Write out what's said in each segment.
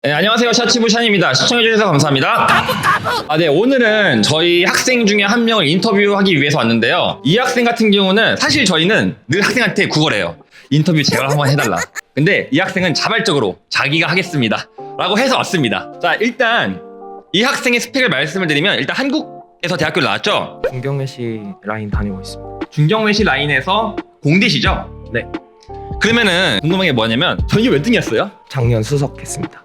네, 안녕하세요. 샤치부샨입니다. 시청해주셔서 감사합니다. 네, 오늘은 저희 학생 중에 한 명을 인터뷰하기 위해서 왔는데요. 이 학생 같은 경우는 사실 저희는 늘 학생한테 구걸해요. 인터뷰 제가 한번 해달라. 근데 이 학생은 자발적으로 자기가 하겠습니다 라고 해서 왔습니다. 자, 일단 이 학생의 스펙을 말씀을 드리면 일단 한국에서 대학교를 나왔죠. 중경외시 라인 다니고 있습니다. 중경외시 라인에서 공대시죠? 네. 그러면은 궁금한 게 뭐냐면 전이 몇 등이었어요? 작년 수석했습니다.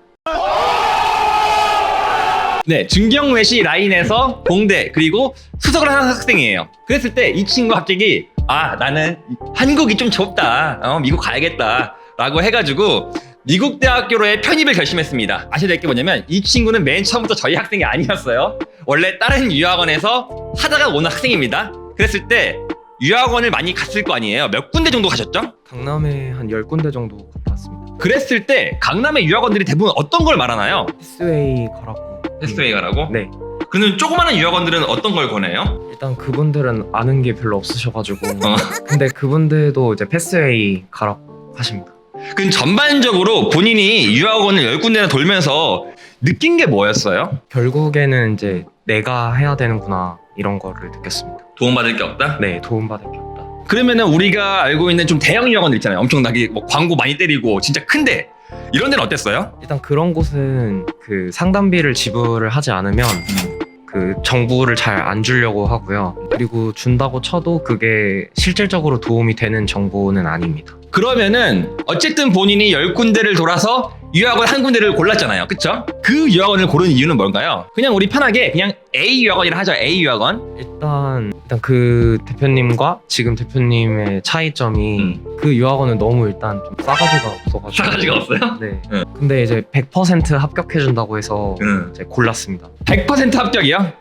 네, 중경외시 라인에서 공대 그리고 수석을 하는 학생이에요. 그랬을 때 이 친구가 갑자기 나는 한국이 좀 좁다, 미국 가야겠다 라고 해가지고 미국 대학교로의 편입을 결심했습니다. 아셔야 될 게 뭐냐면 이 친구는 맨 처음부터 저희 학생이 아니었어요. 원래 다른 유학원에서 하다가 온 학생입니다. 그랬을 때 유학원을 많이 갔을 거 아니에요. 몇 군데 정도 가셨죠? 강남에 한 10군데 정도 갔다 왔습니다. 그랬을 때 강남의 유학원들이 대부분 어떤 걸 말하나요? 패스웨이 가라고. 패스웨이 가라고? 네. 그는 조그마한 유학원들은 어떤 걸 권해요? 일단 그분들은 아는 게 별로 없으셔가지고 근데 그분들도 이제 패스웨이 가라고 하십니다. 그럼 전반적으로 본인이 유학원을 10군데나 돌면서 느낀 게 뭐였어요? 결국에는 이제 내가 해야 되는구나 이런 거를 느꼈습니다. 도움받을 게 없다? 네, 도움받을 게 없다. 그러면은 우리가 알고 있는 좀 대형 유학원들 있잖아요. 엄청나게 뭐 광고 많이 때리고 진짜 큰데 이런 데는 어땠어요? 일단 그런 곳은 그 상담비를 지불을 하지 않으면 그 정보를 잘 안 주려고 하고요. 그리고 준다고 쳐도 그게 실질적으로 도움이 되는 정보는 아닙니다. 그러면은 어쨌든 본인이 10군데를 돌아서 유학원 한 군데를 골랐잖아요. 그쵸? 그 유학원을 고른 이유는 뭔가요? 그냥 우리 편하게 그냥 A 유학원이라 하죠. A 유학원. 일단 그 대표님과 지금 대표님의 차이점이 그 유학원은 너무 일단 좀 싸가지가 없어가지고 싸가지가 없어요? 네. 응. 근데 이제 100% 합격해준다고 해서 이제 골랐습니다. 100% 합격이요?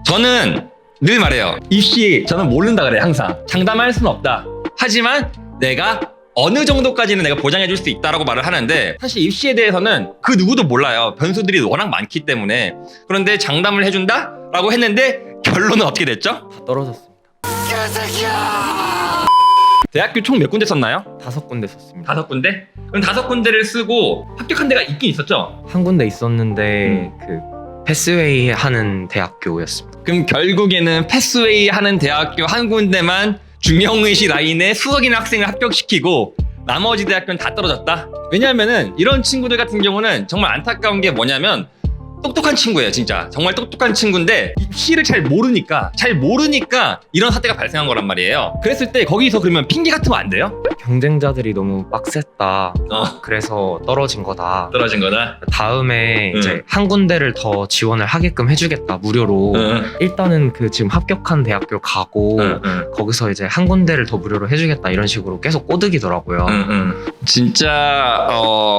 저는 늘 말해요. 입시 저는 모른다 그래요. 항상 장담할 수는 없다. 하지만 내가 어느 정도까지는 내가 보장해 줄 수 있다라고 말을 하는데 사실 입시에 대해서는 그 누구도 몰라요. 변수들이 워낙 많기 때문에. 그런데 장담을 해준다? 라고 했는데 결론은 어떻게 됐죠? 다 떨어졌습니다. 대학교 총 몇 군데 썼나요? 5군데 썼습니다. 5군데? 그럼 5군데를 쓰고 합격한 데가 있긴 있었죠? 한 군데 있었는데 그 패스웨이 하는 대학교였습니다. 그럼 결국에는 패스웨이 하는 대학교 한 군데만 중경외시 라인에 수석인 학생을 합격시키고 나머지 대학교는 다 떨어졌다? 왜냐하면은 이런 친구들 같은 경우는 정말 안타까운 게 뭐냐면 똑똑한 친구예요. 진짜 정말 똑똑한 친구인데 입시를 잘 모르니까 이런 사태가 발생한 거란 말이에요. 그랬을 때 거기서 그러면 핑계 같으면 안 돼요? 경쟁자들이 너무 빡셌다. 그래서 떨어진 거다. 떨어진 거다? 다음에 이제 한 군데를 더 지원을 하게끔 해주겠다. 무료로. 일단은 그 지금 합격한 대학교 가고 거기서 이제 한 군데를 더 무료로 해주겠다. 이런 식으로 계속 꼬드기더라고요. 진짜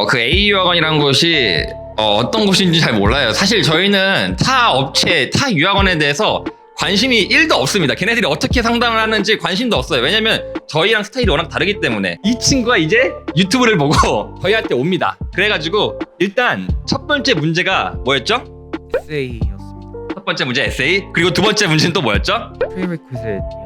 그 A 유학원이라는 곳이 어떤 곳인지 잘 몰라요. 사실 저희는 타 업체, 타 유학원에 대해서 관심이 1도 없습니다. 걔네들이 어떻게 상담을 하는지 관심도 없어요. 왜냐면 저희랑 스타일이 워낙 다르기 때문에. 이 친구가 이제 유튜브를 보고 저희한테 옵니다. 그래가지고 일단 첫 번째 문제가 뭐였죠? 에세이였습니다. 첫 번째 문제 에세이. 그리고 두 번째 문제는 또 뭐였죠? 프리리퀴짓이었습니다.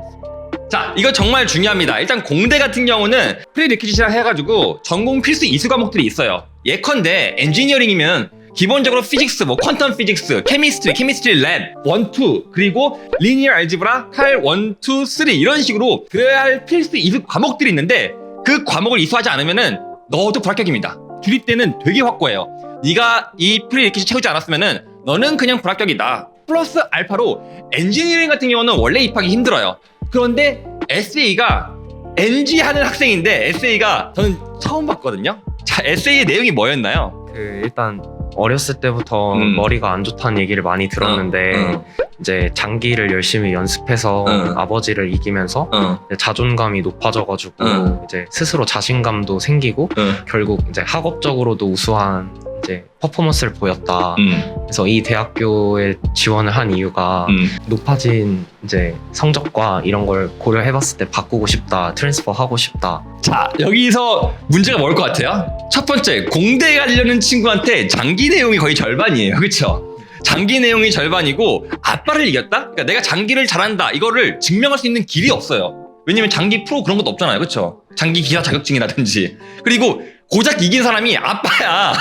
자, 이거 정말 중요합니다. 일단 공대 같은 경우는 프리리퀴짓이라 해가지고 전공 필수 이수 과목들이 있어요. 예컨대 엔지니어링이면 기본적으로 피직스, 뭐 퀀텀 피직스, 케미스트리 랩 1, 2 그리고 리니어 알지브라, 칼 1, 2, 3 이런 식으로 들어야 할 필수 이수 과목들이 있는데 그 과목을 이수하지 않으면은 너도 불합격입니다. 주립 때는 되게 확고해요. 네가 이 프리리퀴짓 채우지 않았으면은 너는 그냥 불합격이다. 플러스 알파로 엔지니어링 같은 경우는 원래 입학이 힘들어요. 그런데 에세이가 NG 하는 학생인데 에세이가 저는 처음 봤거든요. 자, 에세이의 내용이 뭐였나요? 그 일단 어렸을 때부터 머리가 안 좋다는 얘기를 많이 들었는데 이제 장기를 열심히 연습해서 아버지를 이기면서 이제 자존감이 높아져가지고 이제 스스로 자신감도 생기고 결국 이제 학업적으로도 우수한 이제 퍼포먼스를 보였다. 그래서 이 대학교에 지원을 한 이유가 높아진 이제 성적과 이런 걸 고려해봤을 때 바꾸고 싶다, 트랜스퍼 하고 싶다. 자, 여기서 문제가 뭘 것 같아요? 첫 번째, 공대 가려는 친구한테 장기 내용이 거의 절반이에요. 그렇죠? 장기 내용이 절반이고 아빠를 이겼다? 그러니까 내가 장기를 잘한다 이거를 증명할 수 있는 길이 없어요. 왜냐면 장기 프로 그런 것도 없잖아요. 그렇죠? 장기 기사 자격증이라든지. 그리고 고작 이긴 사람이 아빠야.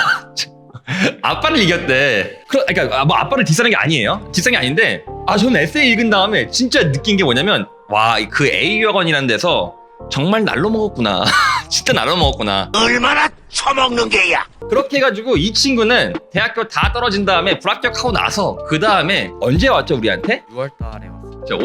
아빠를 이겼대. 그러니까 뭐 아빠를 디스하는 게 아니에요. 디스하는 게 아닌데 저는 에세이 읽은 다음에 진짜 느낀 게 뭐냐면 와, 그 A유학원이라는 데서 정말 날로 먹었구나. 진짜 날로 먹었구나. 얼마나 처먹는 게야. 그렇게 해가지고 이 친구는 대학교 다 떨어진 다음에 불합격하고 나서 그 다음에 언제 왔죠 우리한테? 6월 달에 왔어요.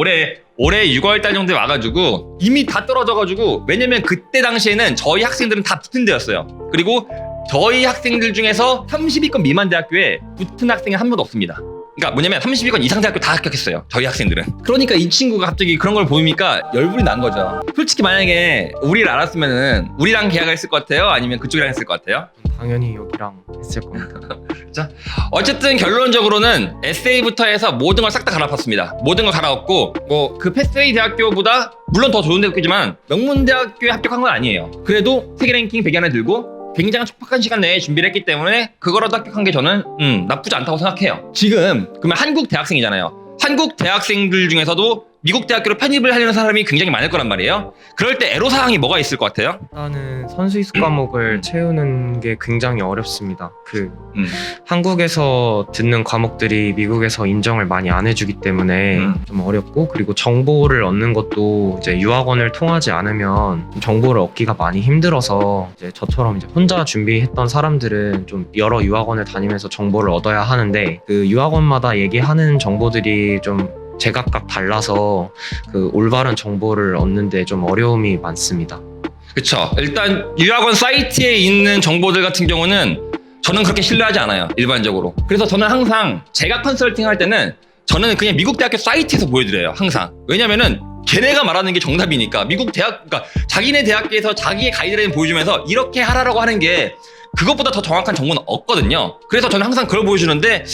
올해 6월달 정도에 와가지고 이미 다 떨어져가지고 왜냐면 그때 당시에는 저희 학생들은 다 붙은 데였어요. 그리고 저희 학생들 중에서 30위권 미만 대학교에 붙은 학생이 한 명도 없습니다. 그러니까 뭐냐면 30위권 이상 대학교 다 합격했어요. 저희 학생들은. 그러니까 이 친구가 갑자기 그런 걸 보니까 열불이 난 거죠. 솔직히 만약에 우리를 알았으면은 우리랑 계약을 했을 것 같아요? 아니면 그쪽이랑 했을 것 같아요? 당연히 여기랑 했을 겁니다. 자, 어쨌든 결론적으로는 에세이부터 해서 모든 걸 싹 다 갈아엎었습니다. 모든 걸 갈아엎고 뭐 그 패스웨이 대학교보다 물론 더 좋은 대학교지만 명문대학교에 합격한 건 아니에요. 그래도 세계 랭킹 100위 안에 들고 굉장히 촉박한 시간 내에 준비를 했기 때문에 그거라도 합격한 게 저는 나쁘지 않다고 생각해요. 지금 그러면 한국 대학생이잖아요. 한국 대학생들 중에서도 미국 대학교로 편입을 하려는 사람이 굉장히 많을 거란 말이에요. 그럴 때 애로사항이 뭐가 있을 것 같아요? 일단은 선수 이수 과목을 채우는 게 굉장히 어렵습니다. 한국에서 듣는 과목들이 미국에서 인정을 많이 안 해주기 때문에 좀 어렵고, 그리고 정보를 얻는 것도 이제 유학원을 통하지 않으면 정보를 얻기가 많이 힘들어서 이제 저처럼 이제 혼자 준비했던 사람들은 좀 여러 유학원을 다니면서 정보를 얻어야 하는데, 그 유학원마다 얘기하는 정보들이 좀 제각각 달라서 그 올바른 정보를 얻는데 좀 어려움이 많습니다. 그쵸. 일단 유학원 사이트에 있는 정보들 같은 경우는 저는 그렇게 신뢰하지 않아요. 일반적으로. 그래서 저는 항상 제가 컨설팅 할 때는 저는 그냥 미국 대학교 사이트에서 보여드려요. 항상. 왜냐면은 걔네가 말하는 게 정답이니까. 미국 대학, 그러니까 자기네 대학교에서 자기의 가이드라인 보여주면서 이렇게 하라고 하는 게 그것보다 더 정확한 정보는 없거든요. 그래서 저는 항상 그걸 보여주는데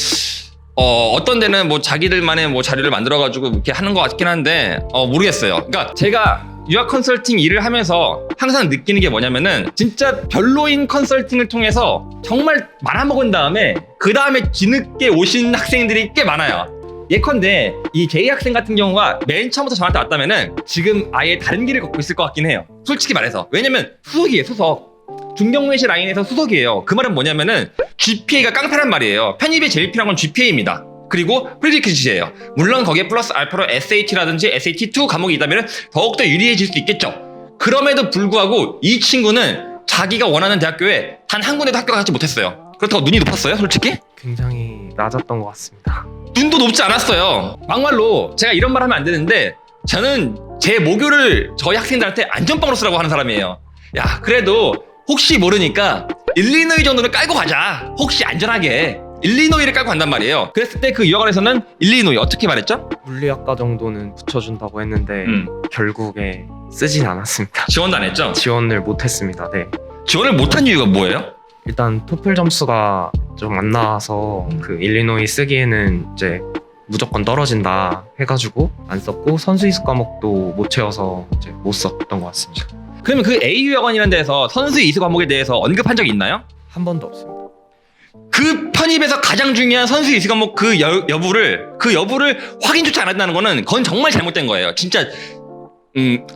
어떤 데는 뭐 자기들만의 뭐 자료를 만들어가지고 이렇게 하는 것 같긴 한데 모르겠어요. 그러니까 제가 유학 컨설팅 일을 하면서 항상 느끼는 게 뭐냐면은 진짜 별로인 컨설팅을 통해서 정말 말아먹은 다음에 그 다음에 뒤늦게 오신 학생들이 꽤 많아요. 예컨대 이 J 학생 같은 경우가 맨 처음부터 저한테 왔다면은 지금 아예 다른 길을 걷고 있을 것 같긴 해요. 솔직히 말해서. 왜냐면 수석이에요, 수석. 중경외시 라인에서 수석이에요. 그 말은 뭐냐면은 GPA가 깡패란 말이에요. 편입에 제일 필요한 건 GPA입니다. 그리고 프리리퀴즈예요. 물론 거기에 플러스 알파로 SAT라든지 SAT2 과목이 있다면 더욱더 유리해질 수 있겠죠. 그럼에도 불구하고 이 친구는 자기가 원하는 대학교에 단 한 군데도 합격하지 못했어요. 그렇다고 눈이 높았어요, 솔직히? 굉장히 낮았던 것 같습니다. 눈도 높지 않았어요. 막말로 제가 이런 말 하면 안 되는데 저는 제 모교를 저희 학생들한테 안전빵으로 쓰라고 하는 사람이에요. 야, 그래도 혹시 모르니까 일리노이 정도는 깔고 가자. 혹시 안전하게 일리노이를 깔고 간단 말이에요. 그랬을 때 그 유학원에서는 일리노이 어떻게 말했죠? 물리학과 정도는 붙여준다고 했는데 결국에 쓰진 않았습니다. 지원도 안 했죠? 지원을 못했습니다. 네. 지원을 못한 이유가 뭐예요? 일단 토플 점수가 좀 안 나와서 그 일리노이 쓰기에는 이제 무조건 떨어진다 해가지고 안 썼고, 선수 이수 과목도 못 채워서 이제 못 썼던 것 같습니다. 그러면 그 A유학원이라는 데서 선수 이수 과목에 대해서 언급한 적이 있나요? 한 번도 없습니다. 그 편입에서 가장 중요한 선수 이수 과목 그 여부를 확인조차 안 한다는 거는 그건 정말 잘못된 거예요. 진짜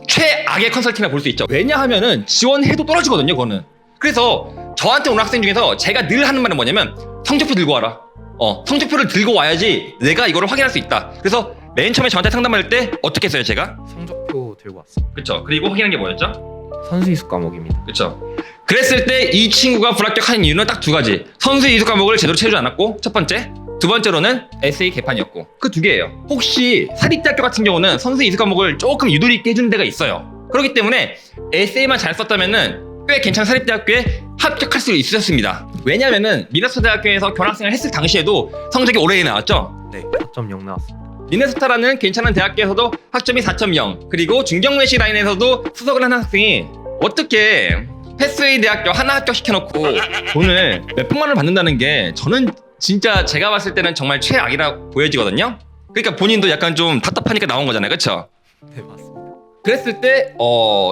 최악의 컨설팅이라 볼 수 있죠. 왜냐하면은 지원해도 떨어지거든요, 그거는. 그래서 저한테 온 학생 중에서 제가 늘 하는 말은 뭐냐면 성적표 들고 와라. 성적표를 들고 와야지 내가 이거를 확인할 수 있다. 그래서 맨 처음에 저한테 상담할 때 어떻게 했어요, 제가? 성적표 들고 왔습니다. 그쵸. 그리고 확인한 게 뭐였죠? 선수 이수 과목입니다. 그쵸. 그랬을 때 이 친구가 불합격한 이유는 딱 두 가지. 선수 이수 과목을 제대로 채우지 않았고, 첫 번째. 두 번째로는 에세이 개판이었고. 그 두 개예요. 혹시 사립대학교 같은 경우는 선수 이수 과목을 조금 유도리 있게 해주는 데가 있어요. 그렇기 때문에 에세이만 잘 썼다면은 꽤 괜찮은 사립대학교에 합격할 수 있었습니다. 왜냐면은 미네소타 대학교에서 교환학생을 했을 당시에도 성적이 오래 나왔죠? 네, 4.0 나왔습니다. 미네소타라는 괜찮은 대학교에서도 학점이 4.0, 그리고 중경외시 라인에서도 수석을 하는 학생이 어떻게 패스웨이 대학교 하나 합격시켜놓고 돈을 몇백만 원을 받는다는 게 저는 진짜 제가 봤을 때는 정말 최악이라고 보여지거든요. 그러니까 본인도 약간 좀 답답하니까 나온 거잖아요, 그쵸? 네, 맞습니다. 그랬을 때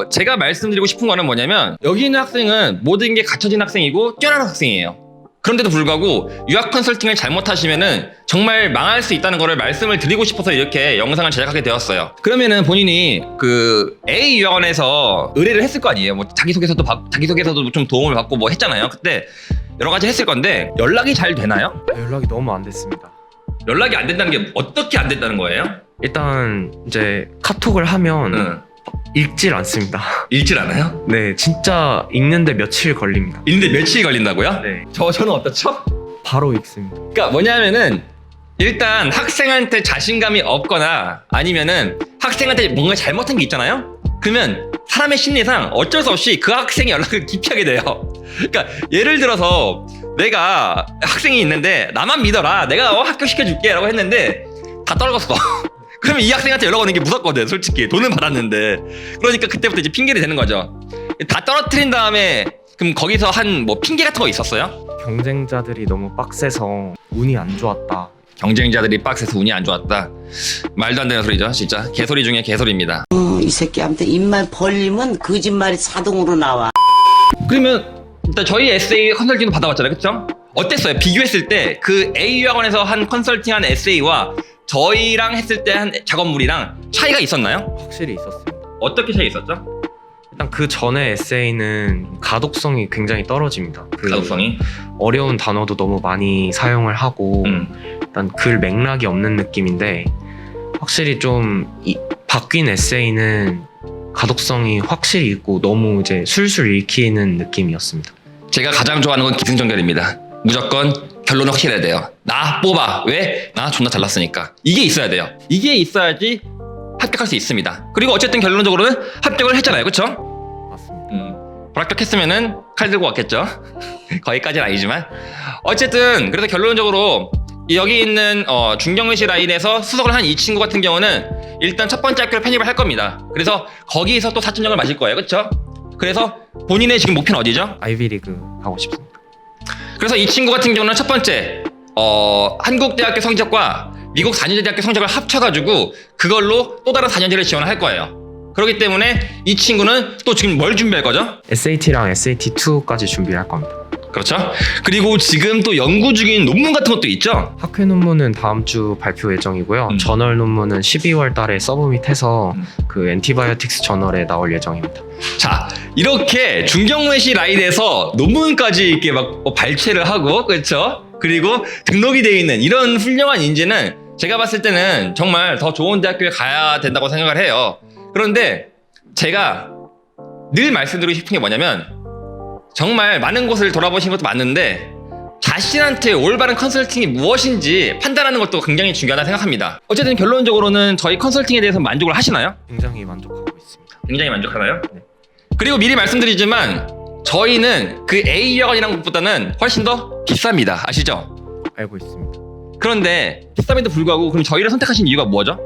제가 말씀드리고 싶은 거는 뭐냐면 여기 있는 학생은 모든 게 갖춰진 학생이고 뛰어난 학생이에요. 그런데도 불구하고 유학 컨설팅을 잘못하시면은 정말 망할 수 있다는 거를 말씀을 드리고 싶어서 이렇게 영상을 제작하게 되었어요. 그러면은 본인이 그 A 유학원에서 의뢰를 했을 거 아니에요. 뭐 자기소개서도 좀 도움을 받고 뭐 했잖아요. 그때 여러 가지 했을 건데 연락이 잘 되나요? 연락이 너무 안 됐습니다. 연락이 안 된다는 게 어떻게 안 된다는 거예요? 일단 이제 카톡을 하면 읽질 않습니다. 읽질 않아요? 네, 진짜 읽는데 며칠 걸립니다. 읽는데 며칠 걸린다고요? 네, 저는 어떻죠? 바로 읽습니다. 그러니까 뭐냐면은 일단 학생한테 자신감이 없거나 아니면은 학생한테 뭔가 잘못한 게 있잖아요? 그러면 사람의 심리상 어쩔 수 없이 그 학생의 연락을 기피하게 돼요. 그러니까 예를 들어서 내가 학생이 있는데 나만 믿어라, 내가 학교 시켜줄게 라고 했는데 다 떨궜어. 그러면 이 학생한테 연락 오는 게 무섭거든. 솔직히 돈은 받았는데. 그러니까 그때부터 이제 핑계를 대는 거죠. 다 떨어뜨린 다음에 그럼 거기서 한 뭐 핑계 같은 거 있었어요? 경쟁자들이 너무 빡세서 운이 안 좋았다. 경쟁자들이 빡세서 운이 안 좋았다. 말도 안 되는 소리죠. 진짜 개소리 중에 개소리입니다. 이 새끼한테 입만 벌리면 거짓말이 자동으로 나와. 그러면 일단 저희 에세이 컨설팅도 받아봤잖아요. 그쵸? 어땠어요? 비교했을 때 그 A 유학원에서 한 컨설팅한 에세이와 저희랑 했을 때 한 작업물이랑 차이가 있었나요? 확실히 있었습니다. 어떻게 차이 있었죠? 일단 그 전에 에세이는 가독성이 굉장히 떨어집니다. 그 가독성이? 어려운 단어도 너무 많이 사용을 하고 일단 글 맥락이 없는 느낌인데 확실히 좀 바뀐 에세이는 가독성이 확실히 있고 너무 이제 술술 읽히는 느낌이었습니다. 제가 가장 좋아하는 건 기승전결입니다. 무조건 결론은 확실해야 돼요. 나 뽑아. 왜? 나 존나 잘났으니까. 이게 있어야 돼요. 이게 있어야지 합격할 수 있습니다. 그리고 어쨌든 결론적으로는 합격을 했잖아요. 그쵸? 맞습니다. 불합격했으면은 칼 들고 왔겠죠. 거기까지는 아니지만 어쨌든 그래서 결론적으로 여기 있는 중경외시 라인에서 수석을 한 이 친구 같은 경우는 일단 첫 번째 학교를 편입을 할 겁니다. 그래서 거기서 또 4.0을 맞을 거예요. 그쵸? 그래서 본인의 지금 목표는 어디죠? 아이비리그 하고 싶습니다. 그래서 이 친구 같은 경우는 첫 번째 한국 대학교 성적과 미국 4년제 대학교 성적을 합쳐가지고 그걸로 또 다른 4년제를 지원을 할 거예요. 그렇기 때문에 이 친구는 또 지금 뭘 준비할 거죠? SAT랑 SAT2까지 준비를 할 겁니다. 그렇죠? 그리고 지금 또 연구 중인 논문 같은 것도 있죠? 학회 논문은 다음 주 발표 예정이고요. 저널 논문은 12월 달에 서브밋해서 그 엔티바이오틱스 저널에 나올 예정입니다. 자, 이렇게 중경외시 라인에서 논문까지 이렇게 막 발췌를 하고, 그렇죠? 그리고 등록이 되어 있는 이런 훌륭한 인재는 제가 봤을 때는 정말 더 좋은 대학교에 가야 된다고 생각을 해요. 그런데 제가 늘 말씀드리고 싶은 게 뭐냐면 정말 많은 곳을 돌아보신 것도 맞는데 자신한테 올바른 컨설팅이 무엇인지 판단하는 것도 굉장히 중요하다고 생각합니다. 어쨌든 결론적으로는 저희 컨설팅에 대해서 만족을 하시나요? 굉장히 만족하고 있습니다. 굉장히 만족하나요? 네. 그리고 미리 말씀드리지만 저희는 그 A 유학원이라는 것보다는 훨씬 더 비쌉니다. 아시죠? 알고 있습니다. 그런데 비쌈에도 불구하고 그럼 저희를 선택하신 이유가 뭐죠?